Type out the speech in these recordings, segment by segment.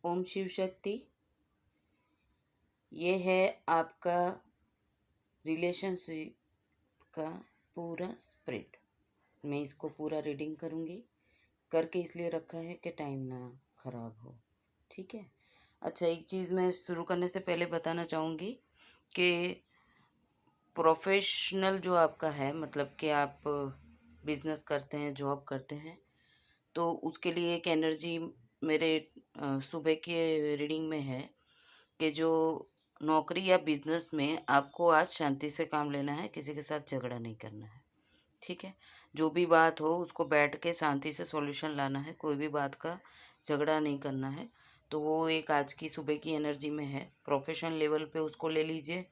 ओम शिव शक्ति। ये है आपका रिलेशनशिप का पूरा स्प्रेड। मैं इसको पूरा रीडिंग करूँगी, करके इसलिए रखा है कि टाइम ना ख़राब हो। ठीक है। अच्छा, एक चीज़ मैं शुरू करने से पहले बताना चाहूँगी कि प्रोफेशनल जो आपका है, मतलब कि आप बिज़नेस करते हैं, जॉब करते हैं, तो उसके लिए एक एनर्जी मेरे सुबह के रीडिंग में है कि जो नौकरी या बिजनेस में आपको आज शांति से काम लेना है, किसी के साथ झगड़ा नहीं करना है। ठीक है। जो भी बात हो उसको बैठ के शांति से सॉल्यूशन लाना है, कोई भी बात का झगड़ा नहीं करना है। तो वो एक आज की सुबह की एनर्जी में है। प्रोफेशनल लेवल पे उसको ले लीजिए,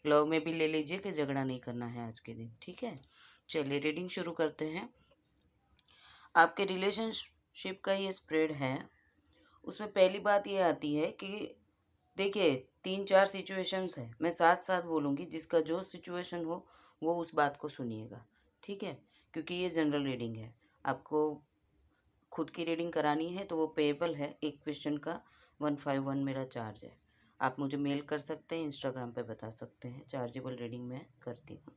लव में भी ले लीजिए कि झगड़ा नहीं करना है आज के दिन। ठीक है। चलिए रीडिंग शुरू करते हैं। आपके रिलेशनशिप का ये स्प्रेड है, उसमें पहली बात ये आती है कि देखिए 3-4 सिचुएशंस है, मैं साथ साथ बोलूँगी, जिसका जो सिचुएशन हो वो उस बात को सुनिएगा। ठीक है। क्योंकि ये जनरल रीडिंग है, आपको खुद की रीडिंग करानी है तो वो पेएबल है। एक क्वेश्चन का 151 मेरा चार्ज है। आप मुझे मेल कर सकते हैं, इंस्टाग्राम पे बता सकते हैं, चार्जेबल रीडिंग मैं करती हूँ।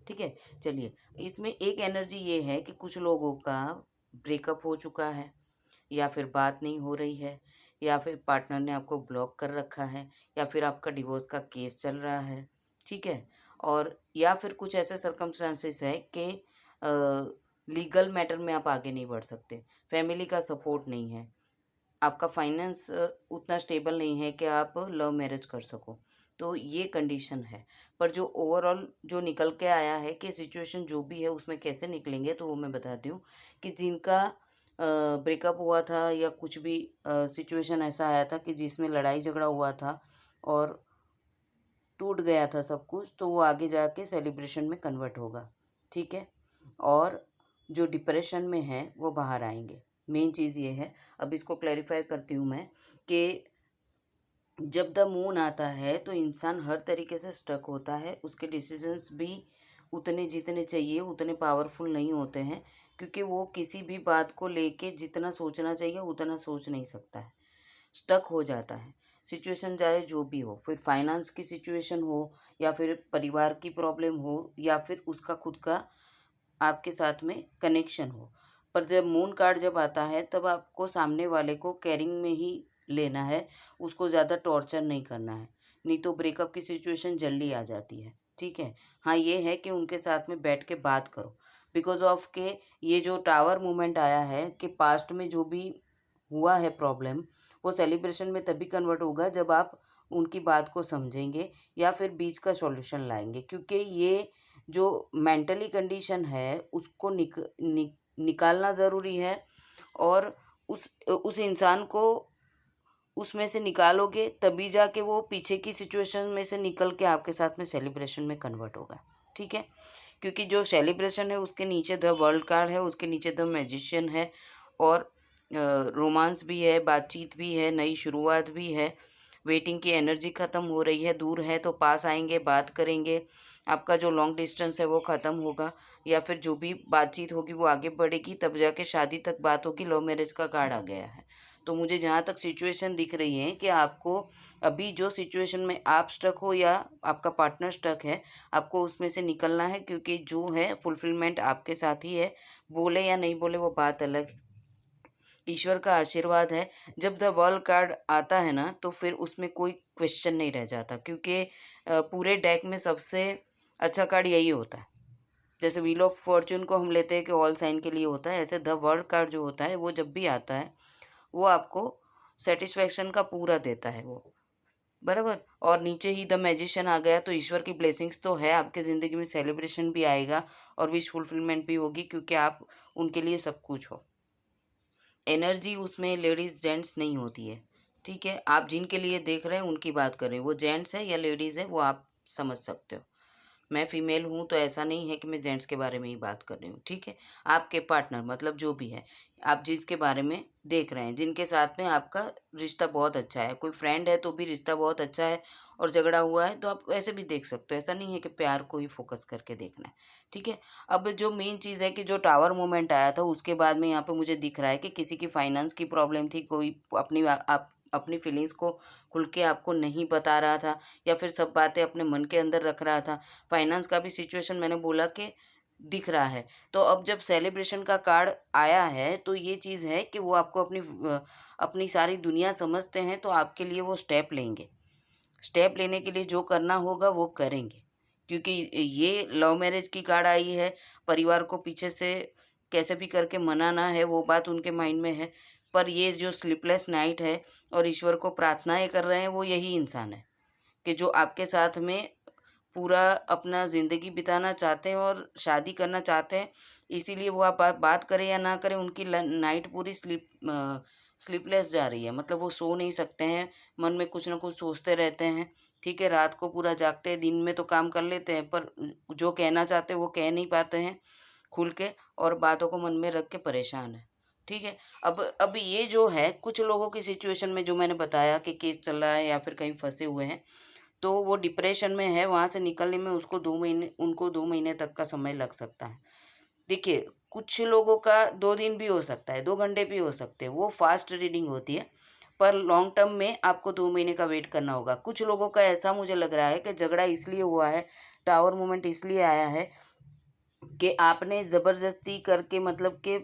ठीक है। चलिए, इसमें एक एनर्जी ये है कि कुछ लोगों का ब्रेकअप हो चुका है, या फिर बात नहीं हो रही है, या फिर पार्टनर ने आपको ब्लॉक कर रखा है, या फिर आपका डिवोर्स का केस चल रहा है। ठीक है। और या फिर कुछ ऐसे सर्कमस्टांसेस है कि लीगल मैटर में आप आगे नहीं बढ़ सकते, फैमिली का सपोर्ट नहीं है, आपका फाइनेंस उतना स्टेबल नहीं है कि आप लव मैरिज कर सको। तो ये कंडीशन है। पर जो ओवरऑल जो निकल के आया है कि सिचुएशन जो भी है उसमें कैसे निकलेंगे, तो वो मैं बताती हूँ कि जिनका ब्रेकअप हुआ था या कुछ भी सिचुएशन ऐसा आया था कि जिसमें लड़ाई झगड़ा हुआ था और टूट गया था सब कुछ, तो वो आगे जाके सेलिब्रेशन में कन्वर्ट होगा। ठीक है। और जो डिप्रेशन में है वो बाहर आएंगे। मेन चीज़ ये है। अब इसको क्लैरिफाई करती हूँ मैं कि जब द मून आता है तो इंसान हर तरीके से स्टक होता है, उसके डिसीजंस भी उतने जितने चाहिए उतने पावरफुल नहीं होते हैं, क्योंकि वो किसी भी बात को लेके जितना सोचना चाहिए उतना सोच नहीं सकता है, स्टक हो जाता है। सिचुएशन चाहे जो भी हो, फिर फाइनेंस की सिचुएशन हो, या फिर परिवार की प्रॉब्लम हो, या फिर उसका खुद का आपके साथ में कनेक्शन हो। पर जब मून कार्ड जब आता है तब आपको सामने वाले को केयरिंग में ही लेना है, उसको ज़्यादा टॉर्चर नहीं करना है, नहीं तो ब्रेकअप की सिचुएशन जल्दी आ जाती है। ठीक है। हाँ, ये है कि उनके साथ में बैठ के बात करो, बिकॉज ऑफ के ये जो टावर मूवमेंट आया है कि पास्ट में जो भी हुआ है प्रॉब्लम, वो सेलिब्रेशन में तभी कन्वर्ट होगा जब आप उनकी बात को समझेंगे या फिर बीच का सॉल्यूशन लाएंगे, क्योंकि ये जो मेंटली कंडीशन है उसको निकालना ज़रूरी है। और उस इंसान को उसमें से निकालोगे तभी जाके वो पीछे की सिचुएशन में से निकल के आपके साथ में सेलिब्रेशन में कन्वर्ट होगा। ठीक है। क्योंकि जो सेलिब्रेशन है उसके नीचे द वर्ल्ड कार्ड है, उसके नीचे द मैजिशियन है, और रोमांस भी है, बातचीत भी है, नई शुरुआत भी है। वेटिंग की एनर्जी ख़त्म हो रही है, दूर है तो पास आएंगे, बात करेंगे, आपका जो लॉन्ग डिस्टेंस है वो ख़त्म होगा, या फिर जो भी बातचीत होगी वो आगे बढ़ेगी, तब जाके शादी तक बात होगी। लव मैरिज का कार्ड आ गया है। तो मुझे जहाँ तक सिचुएशन दिख रही है कि आपको अभी जो सिचुएशन में आप स्टक हो या आपका पार्टनर स्टक है, आपको उसमें से निकलना है, क्योंकि जो है फुलफिलमेंट आपके साथ ही है। बोले या नहीं बोले वो बात अलग, ईश्वर का आशीर्वाद है। जब द वर्ल्ड कार्ड आता है ना तो फिर उसमें कोई क्वेश्चन नहीं रह जाता, क्योंकि पूरे डेक में सबसे अच्छा कार्ड यही होता है। जैसे व्हील ऑफ फॉर्च्यून को हम लेते हैं कि ऑल साइन के लिए होता है, ऐसे द वर्ल्ड कार्ड जो होता है वो जब भी आता है वो आपको सेटिस्फैक्शन का पूरा देता है वो, बराबर। और नीचे ही द मैजिशियन आ गया तो ईश्वर की ब्लेसिंग्स तो है आपके ज़िंदगी में, सेलिब्रेशन भी आएगा और विश फुलफिलमेंट भी होगी, क्योंकि आप उनके लिए सब कुछ हो। एनर्जी उसमें लेडीज़ जेंट्स नहीं होती है। ठीक है। आप जिनके लिए देख रहे हैं उनकी बात कर रही हूँ, वो जेंट्स है या लेडीज़ है वो आप समझ सकते हो। मैं फीमेल हूँ तो ऐसा नहीं है कि मैं जेंट्स के बारे में ही बात कर रही हूँ। ठीक है। आपके पार्टनर मतलब जो भी है, आप जिसके बारे में देख रहे हैं, जिनके साथ में आपका रिश्ता बहुत अच्छा है, कोई फ्रेंड है तो भी रिश्ता बहुत अच्छा है, और झगड़ा हुआ है तो आप वैसे भी देख सकते हो। ऐसा नहीं है कि प्यार को ही फोकस करके देखना है। ठीक है। अब जो मेन चीज़ है कि जो टावर मोमेंट आया था उसके बाद में यहाँ पे मुझे दिख रहा है कि किसी की फाइनेंस की प्रॉब्लम थी, कोई अपनी आप अपनी फीलिंग्स को खुल के आपको नहीं बता रहा था या फिर सब बातें अपने मन के अंदर रख रहा था। फाइनेंस का भी सिचुएशन मैंने बोला कि दिख रहा है। तो अब जब सेलिब्रेशन का कार्ड आया है तो ये चीज़ है कि वो आपको अपनी सारी दुनिया समझते हैं, तो आपके लिए वो स्टेप लेंगे। स्टेप लेने के लिए जो करना होगा वो करेंगे, क्योंकि ये लव मैरिज की कार्ड आई है। परिवार को पीछे से कैसे भी करके मनाना है, वो बात उनके माइंड में है। पर ये जो स्लीपलेस नाइट है और ईश्वर को प्रार्थनाएं कर रहे हैं, वो यही इंसान है कि जो आपके साथ में पूरा अपना ज़िंदगी बिताना चाहते हैं और शादी करना चाहते हैं। इसीलिए वो आप बात करें या ना करें, उनकी नाइट पूरी स्लीपलेस जा रही है। मतलब वो सो नहीं सकते हैं, मन में कुछ ना कुछ सोचते रहते हैं। ठीक है, रात को पूरा जागते हैं, दिन में तो काम कर लेते हैं, पर जो कहना चाहते हैं वो कह नहीं पाते हैं खुल के, और बातों को मन में रख के परेशान है। ठीक है, अब ये जो है कुछ लोगों की सिचुएशन में, जो मैंने बताया कि केस चल रहा है या फिर कहीं फंसे हुए हैं, तो वो डिप्रेशन में है, वहाँ से निकलने में उनको 2 महीने तक का समय लग सकता है। देखिए, कुछ लोगों का 2 दिन भी हो सकता है, 2 घंटे भी हो सकते हैं, वो फ़ास्ट रीडिंग होती है, पर लॉन्ग टर्म में आपको 2 महीने का वेट करना होगा। कुछ लोगों का ऐसा मुझे लग रहा है कि झगड़ा इसलिए हुआ है, टावर मोमेंट इसलिए आया है कि आपने ज़बरदस्ती करके, मतलब कि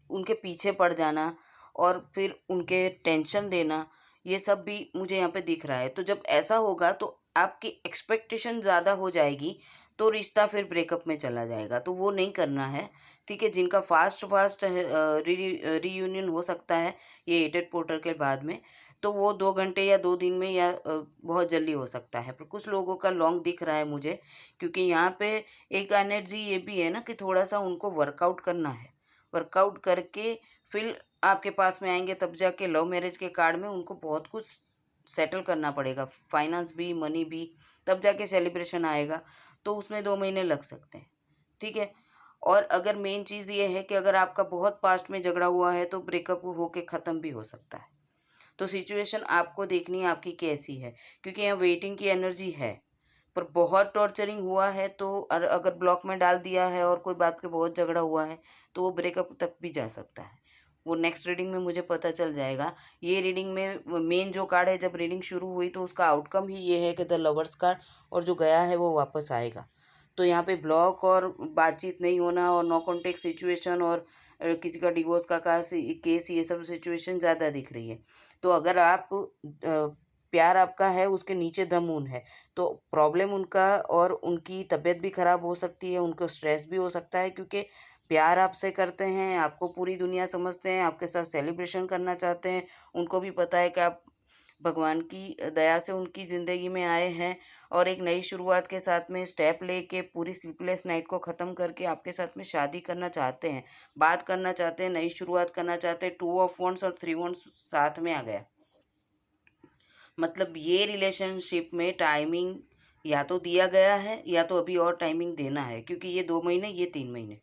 उनके पीछे पड़ जाना और फिर उनके टेंशन देना, ये सब भी मुझे यहाँ पे दिख रहा है। तो जब ऐसा होगा तो आपकी एक्सपेक्टेशन ज़्यादा हो जाएगी, तो रिश्ता फिर ब्रेकअप में चला जाएगा, तो वो नहीं करना है। ठीक है, जिनका फास्ट रीयूनियन हो सकता है ये एटेड पोर्टर के बाद में, तो वो 2 घंटे या 2 दिन में या बहुत जल्दी हो सकता है। पर कुछ लोगों का लॉन्ग दिख रहा है मुझे, क्योंकि यहाँ पे एक एनर्जी ये भी है ना कि थोड़ा-सा उनको वर्कआउट करना है। वर्कआउट करके फिर आपके पास में आएँगे, तब जाके लव मैरिज के कार्ड में उनको बहुत कुछ सेटल करना पड़ेगा, फाइनेंस भी, मनी भी, तब जाके सेलिब्रेशन आएगा, तो उसमें 2 महीने लग सकते हैं। ठीक है? और अगर मेन चीज़ ये है कि अगर आपका बहुत पास्ट में झगड़ा हुआ है तो ब्रेकअप होके ख़त्म भी हो सकता है। तो सिचुएशन आपको देखनी है आपकी कैसी है, क्योंकि यहाँ वेटिंग की एनर्जी है। पर बहुत टॉर्चरिंग हुआ है तो अगर ब्लॉक में डाल दिया है और कोई बात पे बहुत झगड़ा हुआ है, तो वो ब्रेकअप तक भी जा सकता है। वो नेक्स्ट रीडिंग में मुझे पता चल जाएगा। ये रीडिंग में मेन जो कार्ड है, जब रीडिंग शुरू हुई तो उसका आउटकम ही ये है कि द लवर्स कार्ड, और जो गया है वो वापस आएगा। तो यहाँ पे ब्लॉक और बातचीत नहीं होना और नो कॉन्टेक्ट सिचुएशन और किसी का डिवोर्स का केस, ये सब सिचुएशन ज़्यादा दिख रही है। तो अगर आप प्यार आपका है, उसके नीचे द मून है, तो प्रॉब्लम उनका और उनकी तबीयत भी ख़राब हो सकती है, उनको स्ट्रेस भी हो सकता है, क्योंकि प्यार आपसे करते हैं, आपको पूरी दुनिया समझते हैं, आपके साथ सेलिब्रेशन करना चाहते हैं। उनको भी पता है कि आप भगवान की दया से उनकी ज़िंदगी में आए हैं और एक नई शुरुआत के साथ में स्टेप लेके पूरी स्लीपलेस नाइट को ख़त्म करके आपके साथ में शादी करना चाहते हैं, बात करना चाहते हैं, नई शुरुआत करना चाहते हैं। 2 ऑफ वंड्स और 3 वंड्स साथ में आ गया। मतलब ये रिलेशनशिप में टाइमिंग या तो दिया गया है या तो अभी और टाइमिंग देना है, क्योंकि ये 2 महीने, ये 3 महीने,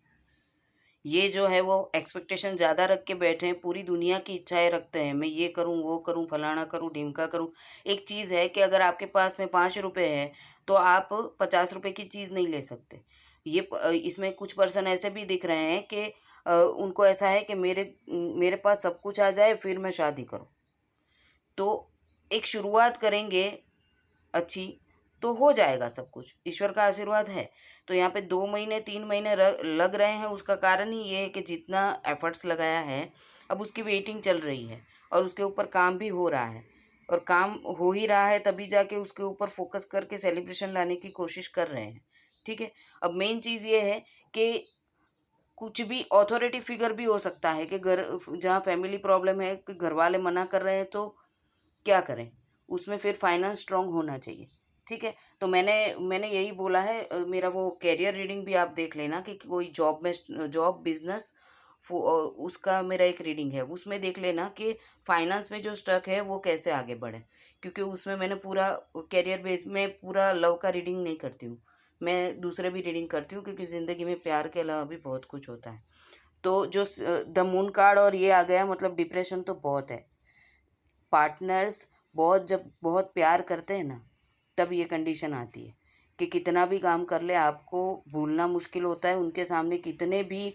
ये जो है वो एक्सपेक्टेशन ज़्यादा रख के बैठे हैं, पूरी दुनिया की इच्छाएं रखते हैं, मैं ये करूँ, वो करूँ, फलाना करूँ, ढिमका करूँ। एक चीज़ है कि अगर आपके पास में 5 रुपए है तो आप 50 रुपए की चीज़ नहीं ले सकते। इसमें कुछ पर्सन ऐसे भी दिख रहे हैं कि उनको ऐसा है कि मेरे पास सब कुछ आ जाए फिर मैं शादी करूँ। तो एक शुरुआत करेंगे अच्छी, तो हो जाएगा सब कुछ, ईश्वर का आशीर्वाद है। तो यहाँ पे 2 महीने 3 महीने लग रहे हैं, उसका कारण ही ये है कि जितना एफर्ट्स लगाया है, अब उसकी वेटिंग चल रही है और उसके ऊपर काम भी हो रहा है, और काम हो ही रहा है तभी जाके उसके ऊपर फोकस करके सेलिब्रेशन लाने की कोशिश कर रहे हैं। ठीक है, अब मेन चीज़ ये है कि कुछ भी अथॉरिटी फिगर भी हो सकता है कि घर जहाँ फैमिली प्रॉब्लम है कि घर वाले मना कर रहे हैं, तो क्या करें? उसमें फिर फाइनेंस स्ट्रॉन्ग होना चाहिए। ठीक है? तो मैंने यही बोला है। मेरा वो करियर रीडिंग भी आप देख लेना कि कोई जॉब, बिज़नेस, उसका मेरा एक रीडिंग है। उसमें देख लेना कि फाइनेंस में जो स्टक है वो कैसे आगे बढ़े। क्योंकि उसमें मैंने पूरा करियर बेस में पूरा लव का रीडिंग नहीं करती हूँ। मैं दूसरे भी रीडिंग करती हूँ, क्योंकि ज़िंदगी में प्यार के अलावा भी बहुत कुछ होता है। तो जो द मून कार्ड और ये आ गया, मतलब डिप्रेशन तो बहुत है। पार्टनर्स जब बहुत प्यार करते हैं ना, तब ये कंडीशन आती है कि कितना भी काम कर ले आपको भूलना मुश्किल होता है, उनके सामने कितने भी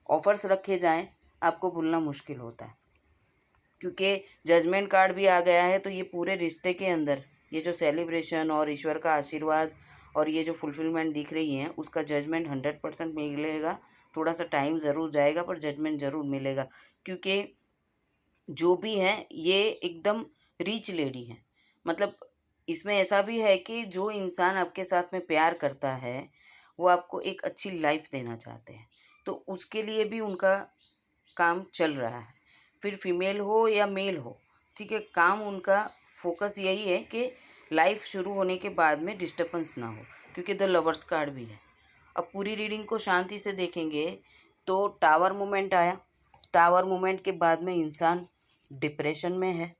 ऑफर्स रखे जाएं आपको भूलना मुश्किल होता है। क्योंकि जजमेंट कार्ड भी आ गया है, तो ये पूरे रिश्ते के अंदर ये जो सेलिब्रेशन और ईश्वर का आशीर्वाद और ये जो फुलफिलमेंट दिख रही है, उसका जजमेंट 100% मिलेगा। थोड़ा सा टाइम ज़रूर जाएगा पर जजमेंट ज़रूर मिलेगा, क्योंकि जो भी है ये एकदम रिच लेडी है। मतलब इसमें ऐसा भी है कि जो इंसान आपके साथ में प्यार करता है वो आपको एक अच्छी लाइफ देना चाहते हैं, तो उसके लिए भी उनका काम चल रहा है। फिर फीमेल हो या मेल हो, ठीक है, काम उनका फोकस यही है कि लाइफ शुरू होने के बाद में डिस्टर्बेंस ना हो, क्योंकि द लवर्स कार्ड भी है। अब पूरी रीडिंग को शांति से देखेंगे तो टावर मोमेंट आया। टावर मोमेंट के बाद में इंसान डिप्रेशन में है,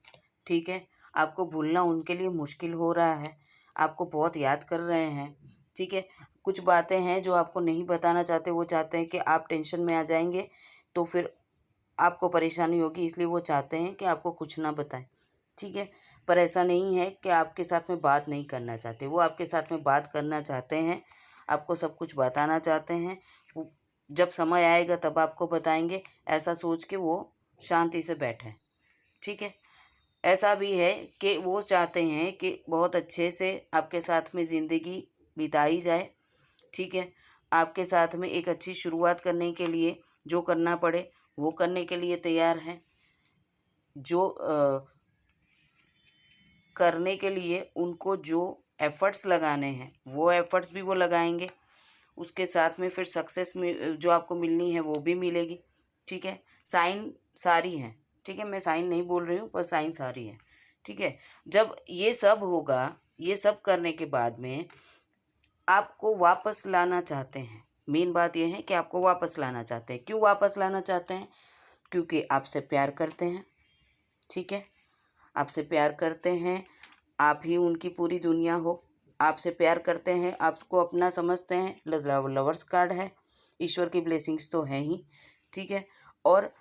ठीक है, आपको भूलना उनके लिए मुश्किल हो रहा है, आपको बहुत याद कर रहे हैं, ठीक है। कुछ बातें हैं जो आपको नहीं बताना चाहते, वो चाहते हैं कि आप टेंशन में आ जाएंगे तो फिर आपको परेशानी होगी, इसलिए वो चाहते हैं कि आपको कुछ ना बताएं, ठीक है। पर ऐसा नहीं है कि आपके साथ में बात नहीं करना चाहते, वो आपके साथ में बात करना चाहते हैं, आपको सब कुछ बताना चाहते हैं। वो जब समय आएगा तब आपको बताएंगे, ऐसा सोच के वो शांति से बैठे, ठीक है। ऐसा भी है कि वो चाहते हैं कि बहुत अच्छे से आपके साथ में ज़िंदगी बिताई जाए, ठीक है। आपके साथ में एक अच्छी शुरुआत करने के लिए जो करना पड़े वो करने के लिए तैयार हैं। जो करने के लिए उनको जो एफ़र्ट्स लगाने हैं वो एफ़र्ट्स भी वो लगाएंगे। उसके साथ में फिर सक्सेस में जो आपको मिलनी है वो भी मिलेगी, ठीक है। साइन सारी हैं, ठीक है, मैं साइन नहीं बोल रही हूँ पर साइन सारी है, ठीक है। जब ये सब होगा, ये सब करने के बाद में आपको वापस लाना चाहते हैं। मेन बात यह है कि आपको वापस लाना चाहते हैं। क्यों वापस लाना चाहते हैं? क्योंकि आपसे प्यार करते हैं, ठीक है। आपसे प्यार करते हैं, आप ही उनकी पूरी दुनिया हो, आपसे प्यार करते हैं, आपको अपना समझते हैं। लवर्स कार्ड है, ईश्वर की ब्लेसिंग्स तो हैं ही, ठीक है। और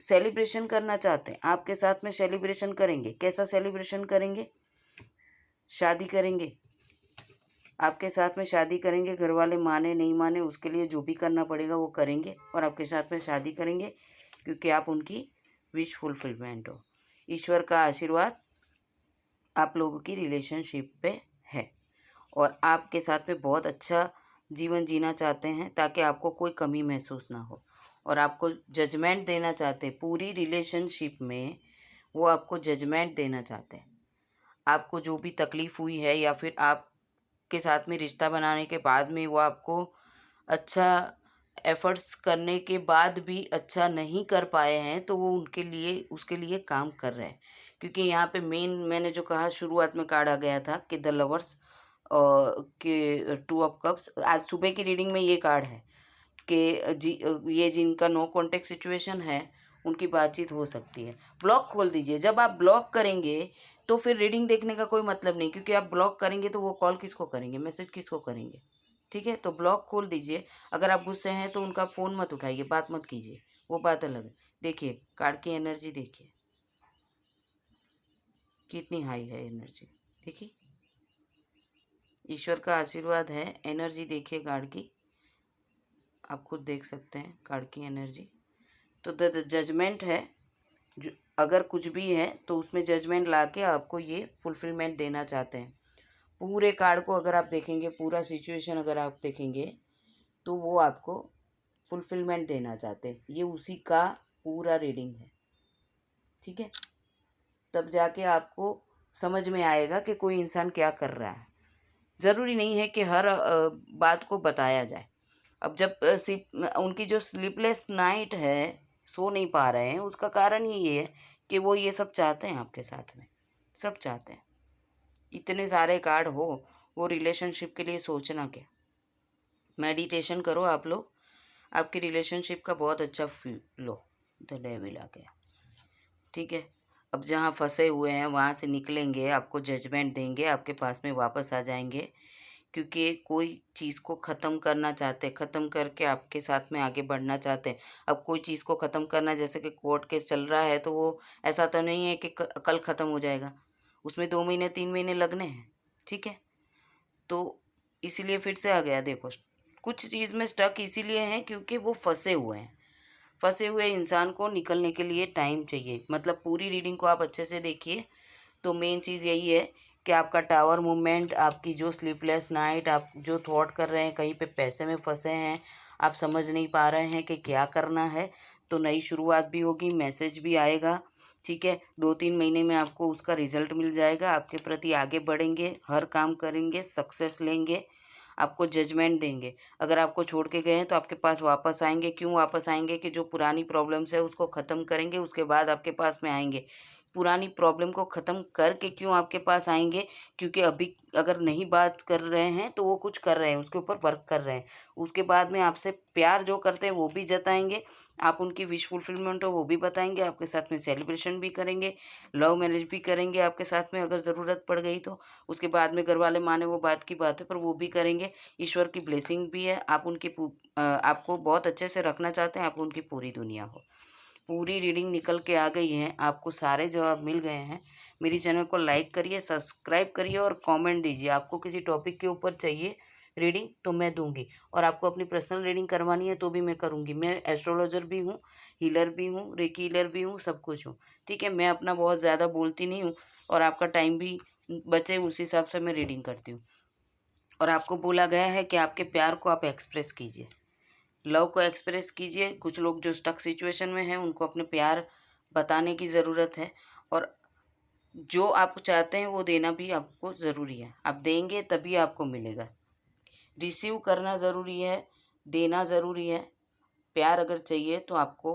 सेलिब्रेशन करना चाहते हैं, आपके साथ में सेलिब्रेशन करेंगे। कैसा सेलिब्रेशन करेंगे? शादी करेंगे, आपके साथ में शादी करेंगे। घर वाले माने नहीं माने उसके लिए जो भी करना पड़ेगा वो करेंगे और आपके साथ में शादी करेंगे, क्योंकि आप उनकी विश फुलफिलमेंट हो। ईश्वर का आशीर्वाद आप लोगों की रिलेशनशिप पे है और आपके साथ में बहुत अच्छा जीवन जीना चाहते हैं ताकि आपको कोई कमी महसूस ना हो। और आपको जजमेंट देना चाहते हैं पूरी रिलेशनशिप में, वो आपको जजमेंट देना चाहते हैं। आपको जो भी तकलीफ़ हुई है या फिर आपके साथ में रिश्ता बनाने के बाद में वो आपको अच्छा एफ़र्ट्स करने के बाद भी अच्छा नहीं कर पाए हैं, तो वो उनके लिए उसके लिए काम कर रहे हैं। क्योंकि यहाँ पे मेन मैंने जो कहा शुरुआत में कार्ड आ गया था कि द लवर्स के टू ऑफ कप्स। आज सुबह की रीडिंग में ये कार्ड है कि ये जिनका नो कॉन्टैक्ट सिचुएशन है उनकी बातचीत हो सकती है। ब्लॉक खोल दीजिए। जब आप ब्लॉक करेंगे तो फिर रीडिंग देखने का कोई मतलब नहीं, क्योंकि आप ब्लॉक करेंगे तो वो कॉल किसको करेंगे, मैसेज किसको करेंगे, ठीक है। तो ब्लॉक खोल दीजिए। अगर आप गुस्से हैं तो उनका फ़ोन मत उठाइए, बात मत कीजिए, वो बात अलग है। देखिए कार्ड की एनर्जी देखिए कितनी हाई है एनर्जी, देखिए ईश्वर का आशीर्वाद है। एनर्जी देखिए कार्ड की, आप खुद देख सकते हैं कार्ड की एनर्जी। तो द जजमेंट है, जो अगर कुछ भी है तो उसमें जजमेंट ला के आपको ये फुलफिलमेंट देना चाहते हैं। पूरे कार्ड को अगर आप देखेंगे, पूरा सिचुएशन अगर आप देखेंगे तो वो आपको फुलफिलमेंट देना चाहते हैं। ये उसी का पूरा रीडिंग है, ठीक है। तब जाके आपको समझ में आएगा कि कोई इंसान क्या कर रहा है। ज़रूरी नहीं है कि हर बात को बताया जाए। अब जब उनकी जो स्लीपलेस नाइट है, सो नहीं पा रहे हैं, उसका कारण ही ये है कि वो ये सब चाहते हैं आपके साथ में, सब चाहते हैं। इतने सारे कार्ड हो, वो रिलेशनशिप के लिए सोचना क्या। मेडिटेशन करो आप लोग, आपकी रिलेशनशिप का बहुत अच्छा फील लो। द डेविल आ गया, ठीक है। अब जहाँ फंसे हुए हैं वहाँ से निकलेंगे, आपको जजमेंट देंगे, आपके पास में वापस आ जाएंगे, क्योंकि कोई चीज़ को ख़त्म करना चाहते हैं, ख़त्म करके आपके साथ में आगे बढ़ना चाहते हैं। अब कोई चीज़ को ख़त्म करना, जैसे कि कोर्ट केस चल रहा है, तो वो ऐसा तो नहीं है कि कल ख़त्म हो जाएगा, उसमें 2 महीने 3 महीने लगने हैं, ठीक है। तो इसीलिए फिर से आ गया। देखो कुछ चीज़ में स्टक इसीलिए हैं क्योंकि वो फंसे हुए हैं। फँसे हुए इंसान को निकलने के लिए टाइम चाहिए। मतलब पूरी रीडिंग को आप अच्छे से देखिए, तो मेन चीज़ यही है कि आपका टावर मूवमेंट, आपकी जो स्लीपलेस नाइट, आप जो थॉट कर रहे हैं, कहीं पे पैसे में फँसे हैं, आप समझ नहीं पा रहे हैं कि क्या करना है, तो नई शुरुआत भी होगी, मैसेज भी आएगा, ठीक है? 2-3 महीने में आपको उसका रिज़ल्ट मिल जाएगा, आपके प्रति आगे बढ़ेंगे, हर काम करेंगे, सक्सेस लेंगे, आपको जजमेंट देंगे। अगर आपको छोड़ के गए हैं तो आपके पास वापस आएँगे, क्यों वापस आएँगे कि जो पुरानी प्रॉब्लम्स है उसको ख़त्म करेंगे, उसके बाद आपके पास में आएँगे। पुरानी प्रॉब्लम को ख़त्म करके क्यों आपके पास आएँगे? क्योंकि अभी अगर नहीं बात कर रहे हैं तो वो कुछ कर रहे हैं, उसके ऊपर वर्क कर रहे हैं। उसके बाद में आपसे प्यार जो करते हैं वो भी जताएँगे, आप उनकी विश फुलफिलमेंट हो वो भी बताएँगे, आपके साथ में सेलिब्रेशन भी करेंगे, लव मैरिज भी करेंगे आपके साथ में अगर ज़रूरत पड़ गई तो। उसके बाद में घरवाले माने वो बात की बात है, पर वो भी करेंगे। ईश्वर की ब्लेसिंग भी है, आप उनकी आपको बहुत अच्छे से रखना चाहते हैं, आप उनकी पूरी दुनिया हो। पूरी रीडिंग निकल के आ गई है, आपको सारे जवाब मिल गए हैं। मेरी चैनल को लाइक करिए, सब्सक्राइब करिए और कमेंट दीजिए। आपको किसी टॉपिक के ऊपर चाहिए रीडिंग तो मैं दूँगी, और आपको अपनी पर्सनल रीडिंग करवानी है तो भी मैं करूँगी। मैं एस्ट्रोलॉजर भी हूँ, हीलर भी हूँ, रेकी हीलर भी हूँ, सब कुछ हूँ। ठीक है? मैं अपना बहुत ज़्यादा बोलती नहीं हूँ, और आपका टाइम भी बचे उस हिसाब से मैं रीडिंग करती हूँ। और आपको बोला गया है कि आपके प्यार को आप एक्सप्रेस कीजिए, लव को एक्सप्रेस कीजिए। कुछ लोग जो स्टक सिचुएशन में हैं उनको अपने प्यार बताने की ज़रूरत है, और जो आप चाहते हैं वो देना भी आपको ज़रूरी है। आप देंगे तभी आपको मिलेगा। रिसीव करना ज़रूरी है, देना ज़रूरी है। प्यार अगर चाहिए तो आपको